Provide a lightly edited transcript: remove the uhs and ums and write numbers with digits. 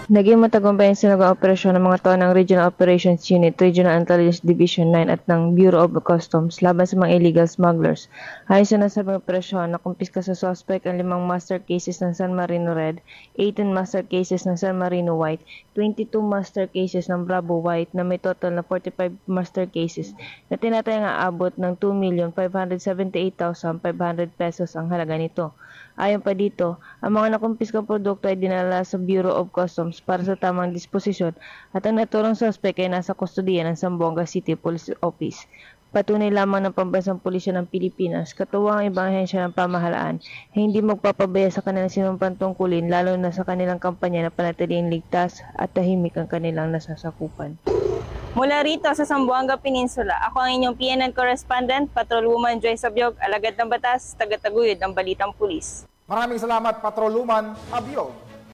Naging matagumpay ang sinagang operasyon ng mga tao ng Regional Operations Unit, Regional Intelligence Division 9 at ng Bureau of Customs laban sa mga illegal smugglers. Ayon sa nasabing operasyon, nakumpiska sa suspect ang 5 master cases ng San Marino Red, 18 master cases ng San Marino White, 22 master cases ng Bravo White na may total na 45 master cases na tinatayang aabot ng 2,578,500 pesos ang halaga nito. Ayon pa dito, ang mga nakumpiskang produkto ay dinala sa Bureau of Customs para sa tamang disposisyon at ang naturang suspect ay nasa kustudiya ng Zamboanga City Police Office. Patunay lamang ng Pambansang Pulisya ng Pilipinas, katuwang ang ibang ahensya ng pamahalaan, ay hindi magpapabaya sa kanilang sinumpang tungkulin lalo na sa kanilang kampanya na panatiling ligtas at tahimik ang kanilang nasasakupan. Mula rito sa Zamboanga Peninsula, ako ang inyong PNN correspondent, Patrolwoman Joy Sabyog, alagad ng batas, tagataguyod ng Balitang Pulis. Maraming salamat, Patrolwoman Abyog.